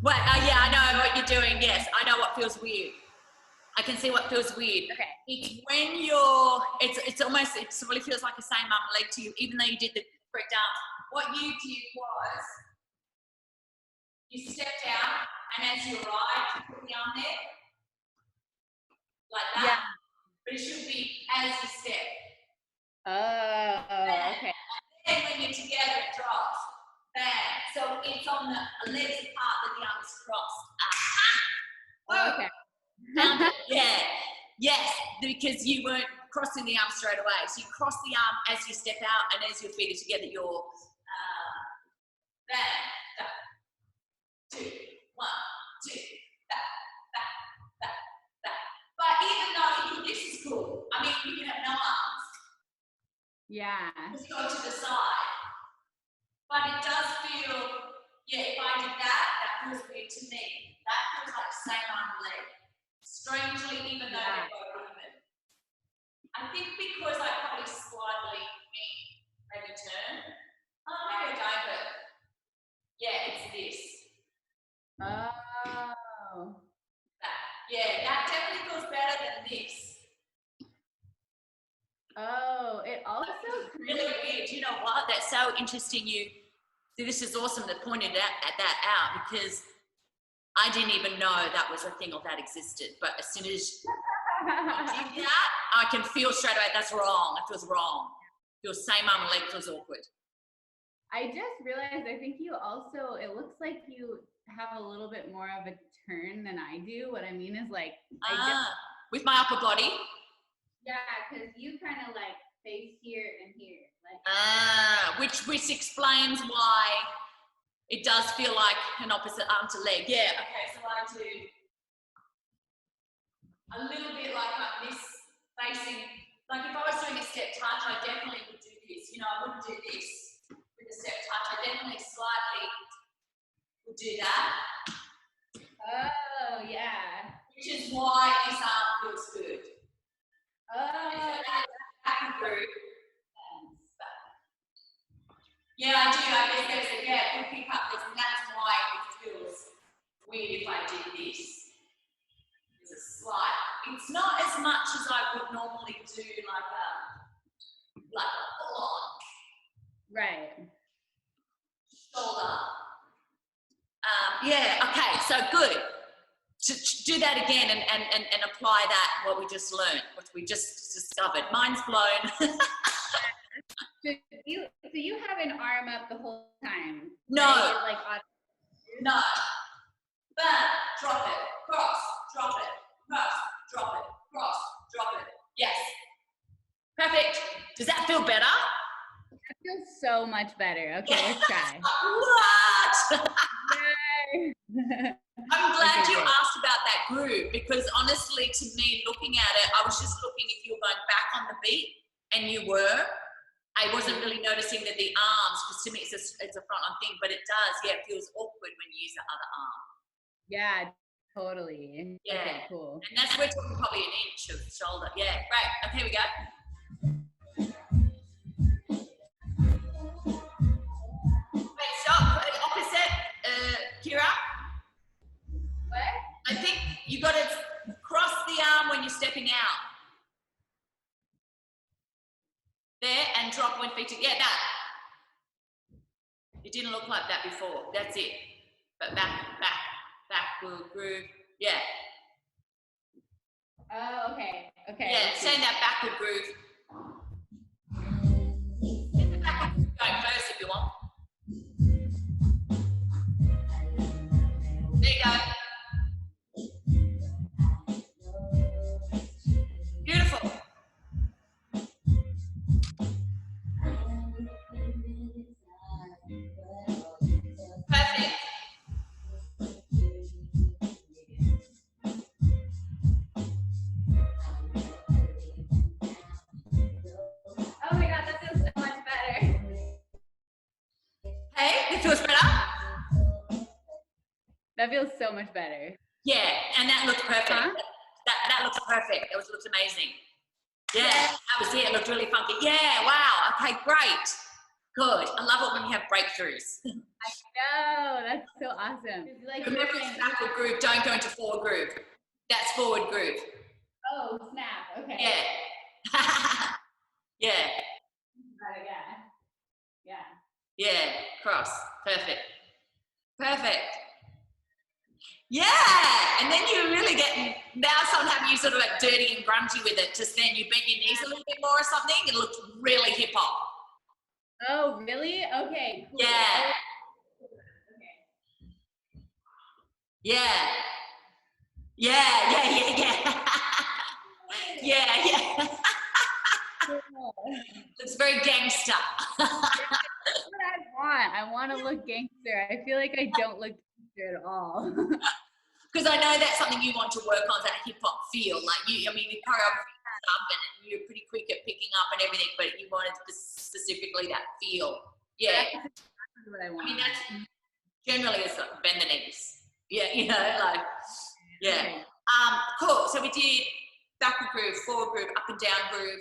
Well, yeah, I know what you're doing. Yes, I know what feels weird. I can see what feels weird. Okay. It's when you're, it's almost, it really feels like the same arm and leg to you, even though you did the correct arm. What you did was, you stepped out, and as you arrived, you put the arm there, like that. Yeah. But it should be as you step. Oh, okay. And then when you're together, it drops. Bang. So it's on the legs apart that the arm is crossed. Oh, okay. Found it. Yeah. Yes, because you weren't crossing the arm straight away. So you cross the arm as you step out, and as your feet are together, you're bang, back, 2, 1, 2, back. But even though this is cool, I mean, you can have no arms. Yeah. Just go to the side. But it does feel, yeah, if I did that, that feels weird to me. That feels like the same arm and leg. Strangely, even though they're both even. I think because I probably slightly maybe turn. Oh, maybe I don't, but yeah, it's this. Oh. Yeah, that definitely feels better than this. Oh, it also really weird. You know what? That's so interesting. This is awesome that pointed that out, because I didn't even know that was a thing or that existed. But as soon as you did that, I can feel straight away that's wrong. It feels wrong. It feels same arm and leg feels awkward. I just realized, I think you also, it looks like you have a little bit more of a turn than I do. What I mean is like, with my upper body? Yeah, because you kind of like face here and here. Like, which explains why it does feel like an opposite arm to leg. Yeah, okay, so I do a little bit like I'm this facing, like if I was doing a step touch, I definitely would do this. You know, I wouldn't do this with a step touch. I definitely slightly would do that. oh, yeah. Which is why this arm feels good. Oh, back and through. Yeah, I do. I guess there's a good pick up this, and that's why it feels weird if I did this. There's a slight. It's not as much as I would normally do, like a full on. right. Shoulder. Yeah. Okay. So good. Do that again and apply that what we just learned, what we just discovered. Mind's blown. So you have an arm up the whole time? No. Right? Like no. Bam, drop it, cross, drop it, cross, drop it, cross, drop it. Yes. Perfect. Does that feel better? That feels so much better. Okay, let's try. What? Yay. I'm glad you asked about that groove, because honestly, to me, looking at it, I was just looking if you were going back on the beat, and you were. I wasn't really noticing that the arms, because to me it's a front on thing, but it does, yeah, it feels awkward when you use the other arm. Yeah, totally. Yeah. Okay, cool. And that's, we're talking probably an inch of shoulder. Yeah, great. Okay, here we go. Wait, stop. Opposite, Keara. What? I think you got to cross the arm when you're stepping out. There, and drop when feet together. Yeah, that. It didn't look like that before. That's it. But back, groove. Yeah. Oh, okay. Okay. Yeah, send that backward groove. Get the backward groove going first if you want. There you go. Beautiful. Perfect. Oh my God, that feels so much better. Hey, it feels better? That feels so much better. Yeah, and that looks perfect. Huh? That looks perfect. It looks amazing. Yeah, that was it. It looked really funky. Yeah, wow. Okay, great. Good. I love it when you have breakthroughs. No, that's so awesome. It's like Remember, you're it's saying, backward groove. Don't go into forward groove. That's forward groove. oh, snap. Okay. Yeah. Yeah. Yeah. Yeah. Cross. Perfect. Perfect. Yeah. And then you're really getting, now someone having you sort of like dirty and grungy with it. Just then you bend your knees a little bit more or something. It looks really hip hop. Oh, really? Okay, cool. Yeah. Okay. Yeah. Yeah. Yeah. Cool. Looks very gangster. That's what I want. I want to look gangster. I feel like I don't look gangster at all. Because I know that's something you want to work on, that hip hop feel. Like you, I mean, you choreography stuff and you're pretty quick at picking up and everything, but you wanted specifically that feel. Yeah. That's what I want. I mean, that's generally it's like bend the knees. Yeah, you know, like, yeah. Okay. Cool. So we did backward groove, forward groove, up and down groove.